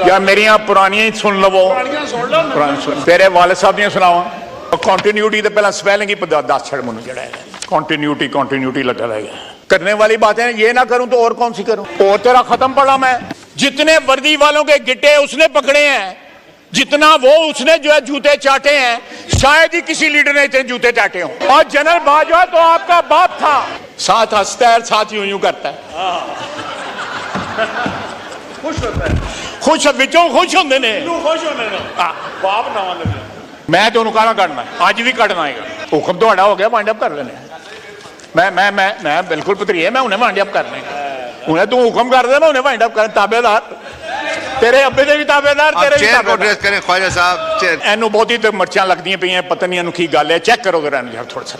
या मेरिया पुरानियां सुन लवो, तेरे वाले साहब दियां सुनावा। कॉन्टिन्यूटी तो पहला स्पेलिंग ही दस छड़ मुझे जड़ा है, कॉन्टिन्यूटी कॉन्टिन्यूटी लगा रहेगा। करने वाली बातें ये ना करूं तो और कौन सी करूं? और तेरा खत्म पड़ा मैं। जितने वर्दी वालों के गिट्टे उसने पकड़े हैं, जितना वो उसने जो है जूते चाटे हैं, शायद ही किसी लीडर ने इतने जूते चाटे हों। और जनरल बाजवा तो आपका बाप था, साथ हंसता है, साथ यूं यूं करता है, खुश होता है, खुश विचों खुश होंगे ने, खुश होने बाप ना लगे। मैं तो उन्होंने करना है, आज भी कटना है। हुक्म तो हो गया, वाइंड अप कर लेने। मैं बिल्कुल पतरी मैं उन्हें वाइंड अप करने, उन्हें तू हुक्म कर दे, मैं उन्हें वाइंड अप कर। ताबेदार तेरे अब्बे दे भी ताबेदार, तेरे भी ताबेदार। एड्रेस करें ख्वाजा साहब। चेयर एनू बहुती तो मर्चां लगदियां पईयां, पता नहीं एनू की गल है। चेक करो जरा यार थोड़ा सा।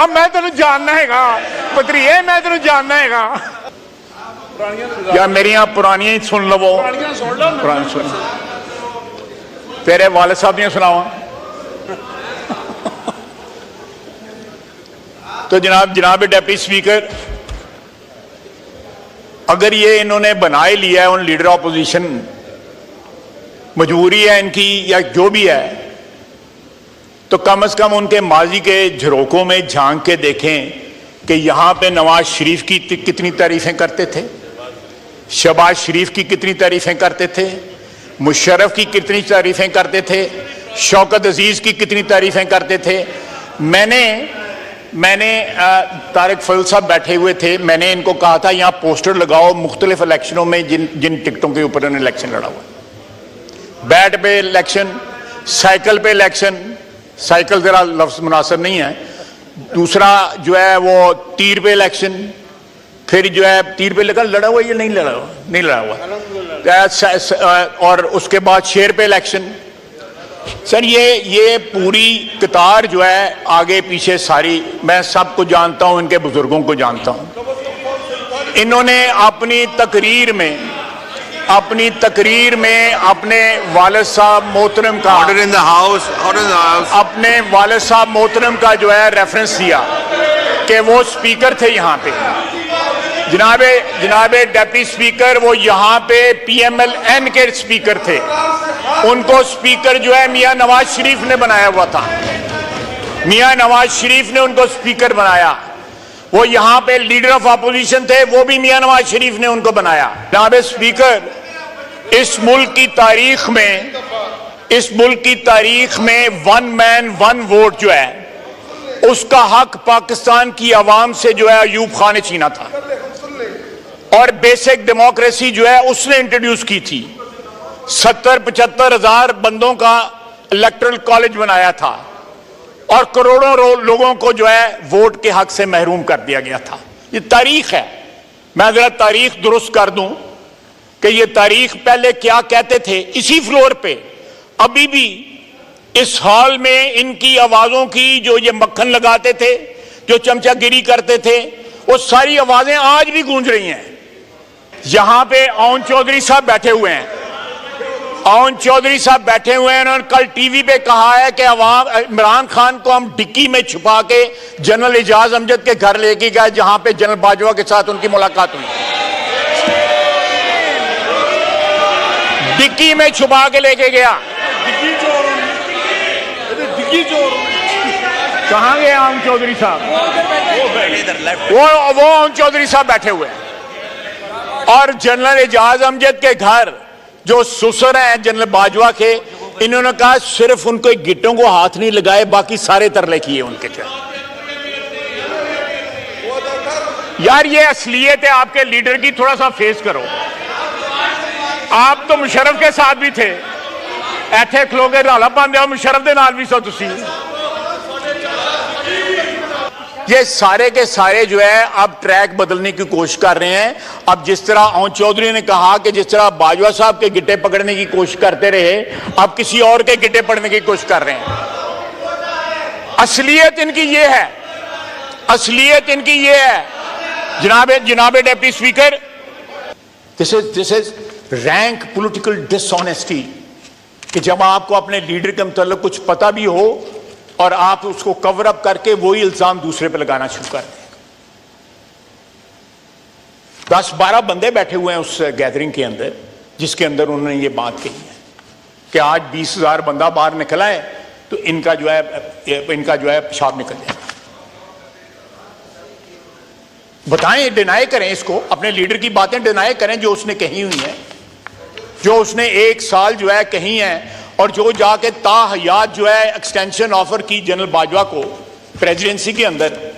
अब मैं तेनू जानना हैगा पतरी, मैं तेनू जानना हैगा। या मेरिया पुरानियां ही सुन लवो, पुरानी सुन। तेरे वाले साहब दियां सुनावा। तो जनाब डेप्टी स्पीकर, अगर ये इन्होंने बना ही लिया है उन लीडर ऑपोजिशन, मजबूरी है इनकी या जो भी है, तो कम से कम उनके माजी के झरोकों में झांक के देखें कि यहां पे नवाज शरीफ की कितनी तारीफें करते थे, शहबाज शरीफ की कितनी तारीफें करते थे, मुशर्रफ की कितनी तारीफें करते थे, शौकत अजीज की कितनी तारीफें करते थे। मैंने तारिक फजल साहब बैठे हुए थे, मैंने इनको कहा था यहाँ पोस्टर लगाओ मुख्तलिफ इलेक्शनों में जिन टिकटों के ऊपर उन्होंने इलेक्शन लड़ा हुआ। बैट पे इलेक्शन, साइकिल पे इलेक्शन, साइकिल जरा लफ्ज मुनासिब नहीं है। दूसरा जो है वो तीर पे इलेक्शन, फिर जो है तीर पे लड़ा हुआ या नहीं लड़ा हुआ? नहीं लड़ा हुआ। और उसके बाद शेर पे इलेक्शन। सर ये पूरी कतार जो है आगे पीछे सारी, मैं सबको जानता हूं, इनके बुजुर्गों को जानता हूं। इन्होंने अपनी तकरीर में अपने वालिद साहब मोहतरम का, ऑर्डर इन द हाउस, अपने वालिद साहब मोहतरम का जो है रेफरेंस दिया कि वो स्पीकर थे यहाँ पे। जनाबे डेप्टी स्पीकर, वो यहाँ पे PMLN के स्पीकर थे। उनको स्पीकर जो है मियां नवाज शरीफ ने बनाया हुआ था, मियां नवाज शरीफ ने उनको स्पीकर बनाया। वो यहाँ पे लीडर ऑफ अपोजिशन थे, वो भी मियां नवाज शरीफ ने उनको बनाया। जनाबे स्पीकर, इस मुल्क की तारीख में वन मैन वन वोट जो है उसका हक पाकिस्तान की आवाम से जो है अयूब खान ने छीना था, और बेसिक डेमोक्रेसी जो है उसने इंट्रोड्यूस की थी। 70-75 हजार बंदों का इलेक्टरल कॉलेज बनाया था, और करोड़ों लोगों को जो है वोट के हक से महरूम कर दिया गया था। ये तारीख है। मैं जरा तारीख दुरुस्त कर दूं कि ये तारीख पहले क्या कहते थे। इसी फ्लोर पे अभी भी इस हॉल में इनकी आवाजों की, जो ये मक्खन लगाते थे, जो चमचागिरी करते थे, वो सारी आवाजें आज भी गूंज रही हैं। यहां पे ओन चौधरी साहब बैठे हुए हैं, उन्होंने कल टीवी पे कहा है कि इमरान खान को हम डिक्की में छुपा के जनरल एजाज अमजद के घर लेके गए, जहां पे जनरल बाजवा के साथ उनकी मुलाकात हुई। डिक्की में छुपा के लेके गया। कहां गए ओन चौधरी साहब? वो ओन चौधरी साहब बैठे हुए हैं। और जनरल एजाज अमजद के घर जो सुसर हैं जनरल बाजवा के, इन्होंने कहा सिर्फ उनको गिट्टों को हाथ नहीं लगाए, बाकी सारे तरले किए उनके। यार ये असलियत है आपके लीडर की, थोड़ा सा फेस करो। आप तो मुशर्रफ के साथ भी थे, ऐथे खलो के रौला पांदे हो, मुशर्रफ दे नाल भी सो तुसी। ये सारे के सारे जो है अब ट्रैक बदलने की कोशिश कर रहे हैं। अब जिस तरह ओन चौधरी ने कहा कि जिस तरह बाजवा साहब के गिट्टे पकड़ने की कोशिश करते रहे, अब किसी और के गिट्टे पकड़ने की कोशिश कर रहे हैं। असलियत इनकी ये है, जनाबे deputy speaker, this is rank political dishonesty कि जब आपको अपने लीडर के मतलब कुछ पता भी हो और आप उसको कवर अप करके वही इल्जाम दूसरे पे लगाना शुरू कर दें। 10-12 बंदे बैठे हुए हैं उस गैदरिंग के अंदर, जिसके अंदर उन्होंने ये बात कही है कि आज 20,000 बंदा बाहर निकला है तो इनका जो है पेशाब निकल जाएगा। बताएं, डिनाई करें इसको, अपने लीडर की बातें डिनाई करें जो उसने कही हुई है, जो उसने 1 साल जो है कही है, और जो जाके ताहयात जो है एक्सटेंशन ऑफर की जनरल बाजवा को प्रेसिडेंसी के अंदर,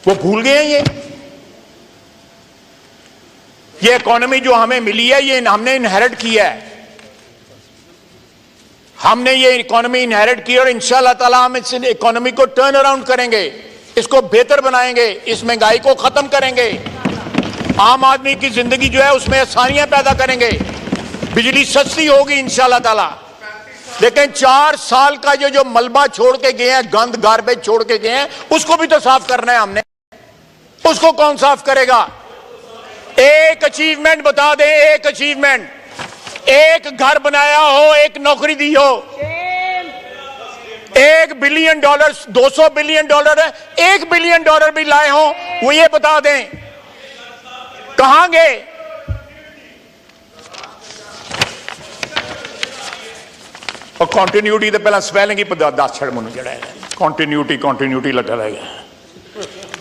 वो भूल गए हैं। ये इकोनॉमी जो हमें मिली है ये हमने इनहेरिट किया है, हमने ये इकोनॉमी इनहेरिट की और इंशाअल्लाह ताला हम इस इकोनॉमी को टर्न अराउंड करेंगे, इसको बेहतर बनाएंगे, इस महंगाई को खत्म करेंगे, आम आदमी की जिंदगी जो है उसमें आसानियां पैदा करेंगे, बिजली सस्ती होगी इंशाअल्लाह ताला। लेकिन 4 साल का जो मलबा छोड़ के गए हैं, गंद गार्बेज छोड़ के गए हैं, उसको भी तो साफ करना है हमने। उसको कौन साफ करेगा? एक अचीवमेंट बता दें, एक अचीवमेंट, एक घर बनाया हो, एक नौकरी दी हो, $1 बिलियन, $200 बिलियन है, $1 बिलियन भी लाए हो, वो ये बता दें कहां गए? और कंटिन्यूटी तो पहला स्पेलिंग ही 10 छड़ मुझे जड़ा है, कंटिन्यूटी लगा रहेगा।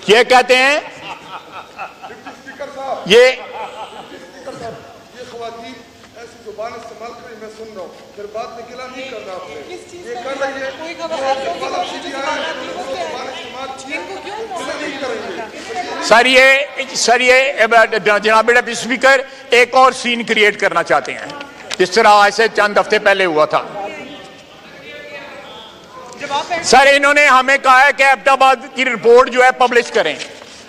ये कहते हैं ये ख़वातीन ऐसी जुबान इस्तेमाल करी, मैं सुन रहा हूँ, फिर बात निकला नहीं करना आपने, ये कर रही है, सर ये जनाब डिप्टी स्पीकर एक और सीन क्रिएट करना चाहते हैं, जिस तरह ऐसे चंद हफ्ते पहले हुआ था। सर इन्होंने हमें कहा है कि एबटाबाद की रिपोर्ट जो है पब्लिश करें,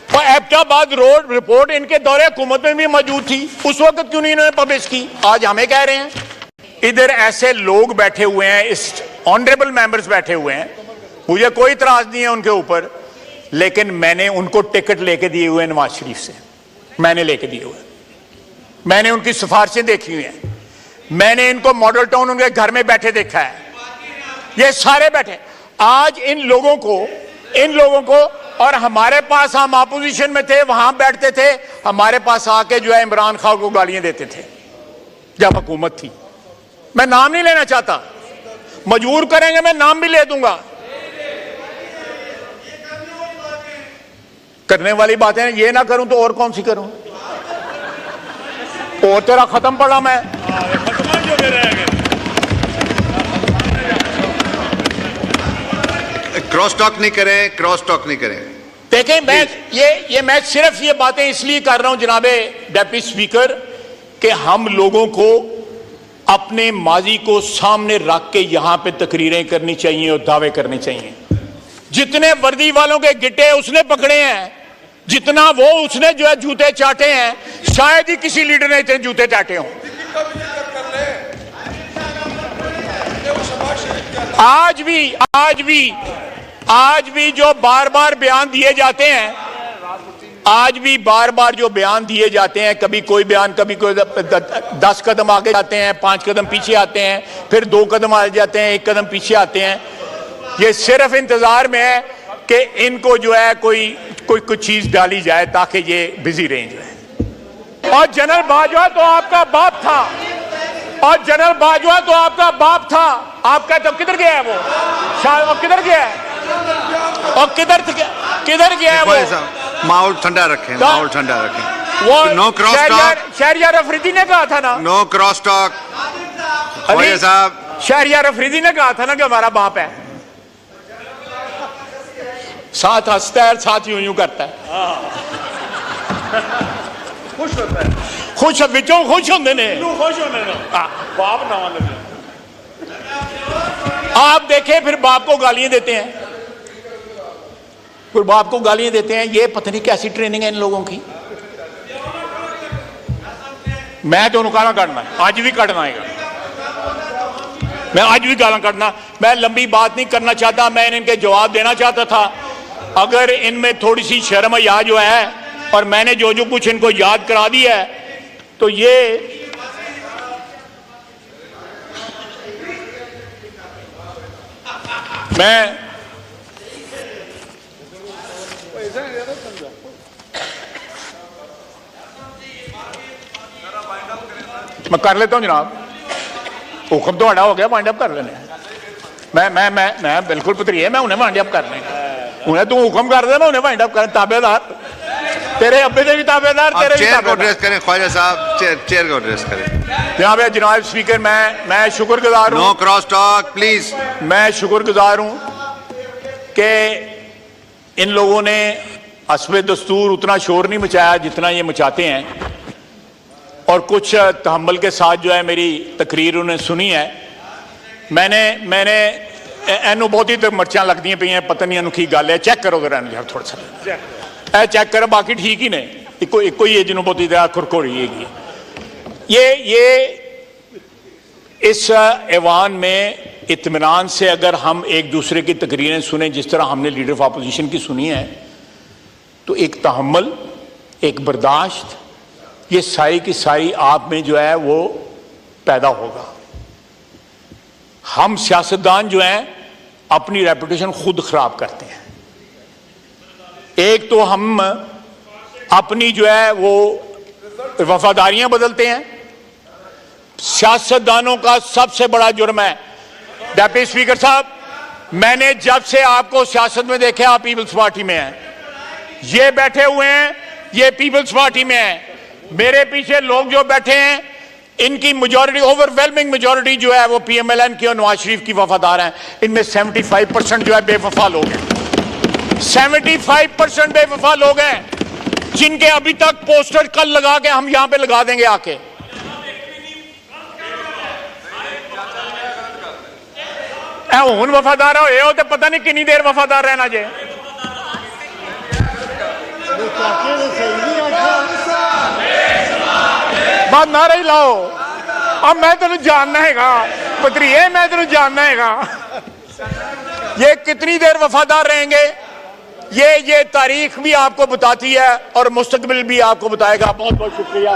और एबटाबाद रोड रिपोर्ट इनके दौरे हुकूमत में भी मौजूद थी, उस वक्त क्यों नहीं इन्होंने पब्लिश की? आज हमें कह रहे हैं। इधर ऐसे लोग बैठे हुए हैं, इस ऑनरेबल मेंबर्स बैठे हुए हैं, मुझे कोई इतराज नहीं है उनके ऊपर, लेकिन मैंने उनको टिकट लेके दिए हुए नवाज शरीफ से, मैंने लेके दिए हुए, मैंने उनकी सिफारिशें देखी हुई हैं, मैंने इनको मॉडल टाउन उनके घर में बैठे देखा है, ये सारे बैठे। आज इन लोगों को और हमारे पास, हम अपोजिशन में थे, वहां बैठते थे, हमारे पास आके जो है इमरान खान को गालियां देते थे जब हुकूमत थी। मैं नाम नहीं लेना चाहता, मजबूर करेंगे मैं नाम भी ले दूंगा। करने वाली बातें ये ना करूं तो और कौन सी करूं? और तेरा खत्म पड़ा मैं। क्रॉस टॉक नहीं करें। देखें, मैं सिर्फ ये बातें इसलिए कर रहा हूं जनाबे डिप्टी स्पीकर कि हम लोगों को अपने माजी को सामने रख के यहां पे तकरीरें करनी चाहिए और दावे करने चाहिए। जितने वर्दी वालों के गिट्टे उसने पकड़े हैं, जितना वो उसने जो है जूते चाटे हैं, शायद ही किसी लीडर ने इतने जूते चाटे हों। आज भी जो बार बार बयान दिए जाते हैं, कभी कोई बयान, कभी कोई 10 कदम आगे जाते हैं, 5 कदम पीछे आते हैं, फिर 2 कदम आगे जाते हैं, 1 कदम पीछे आते हैं। ये सिर्फ इंतजार में है कि इनको जो है कोई चीज डाली जाए ताकि ये बिजी रहें जो है। और जनरल बाजवा तो आपका बाप था, आपका तो किधर गया है वो? शायद किधर गया है? और किधर गया है वो? माहौल ठंडा रखें। वो no cross talk. Shehryar Afridi ने कहा था ना, नो क्रॉस टॉक। साहब, शहरियार अफरीदी ने कहा था ना कि हमारा बाप है। साथ हंसता है, साथ यूं करता है, खुश होता है, खुश विचों खुश होंगे ने, बाप ना लगे। आप देखें फिर बाप को गालियां देते हैं, ये पता नहीं कैसी ट्रेनिंग है इन लोगों की। मैं तो गाला काटना, आज भी काटना आएगा, मैं आज भी गाला काटना। मैं लंबी बात नहीं करना चाहता, मैं इनके जवाब देना चाहता था। अगर इनमें थोड़ी सी शर्म या जो है, और मैंने जो कुछ इनको याद करा दिया है, तो ये मैं मैं कर लेता हूं जनाब, हुक्म तो हो गया, वाइंड अप कर लेने। मैं बिल्कुल पतरी है, मैं उन्हें वाइंड अप करने, उन्हें तू हुक्म कर दे, मैं उन्हें वाइंड अप कर, ताबेदार तेरे अब्बे से भी ताबेदार, तेरे भी चेयर को ताबेदार। एड्रेस करें ख्वाजा साहब, चेयर को एड्रेस करें। जनाब स्पीकर, मैं शुक्रगुजार हूं, नो क्रॉस टॉक प्लीज। मैं शुक्रगुजार हूं कि इन लोगों ने हस्बे दस्तूर उतना शोर नहीं मचाया जितना ये मचाते हैं, और कुछ तहम्मुल के साथ जो है मेरी तकरीर उन्हें सुनी है। मैंने एनू बहुत ही तो मर्चा लगती पई हैं, पता नहीं एनू की गल है, चेक करो जरा थोड़ा सा, ए चेक करो, बाकी ठीक ही ने, इको ही है जिन्होंने बहुती खुरखोड़ी है। ये इस ऐवान में इत्मीनान से अगर हम एक दूसरे की तकरीरें सुने जिस तरह हमने लीडर ऑफ अपोजिशन की सुनी है, तो एक तहम्मुल, एक बर्दाश्त, ये सारी की सारी आप में जो है वो पैदा होगा। हम सियासतदान जो हैं अपनी रेपुटेशन खुद खराब करते हैं। एक तो हम अपनी जो है वो वफादारियां बदलते हैं। सियासतदानों का सबसे बड़ा जुर्म है, डेप्यूटी स्पीकर साहब, मैंने जब से आपको सियासत में देखा, आप पीपल्स पार्टी में हैं, ये बैठे हुए हैं, ये पीपल्स पार्टी में हैं, मेरे पीछे लोग जो बैठे हैं इनकी मेजॉरिटी, ओवरवेलमिंग मेजॉरिटी जो है वो पीएमएलएन की और नवाज शरीफ की वफादार हैं। इनमें 75% जो है बेवफा लोग हैं, 75% बेवफा लोग हैं, जिनके अभी तक पोस्टर कल लगा के हम यहां पे लगा देंगे आके। हुन वफादार हो तो पता नहीं कितनी देर वफादार रहना जे। बात ना रही लाओ, अब मैं तेन जानना हैगा पत्रिये, मैं तेन जानना हैगा ये कितनी देर वफादार रहेंगे। ये तारीख भी आपको बताती है और मुस्तकबिल भी आपको बताएगा। बहुत बहुत शुक्रिया।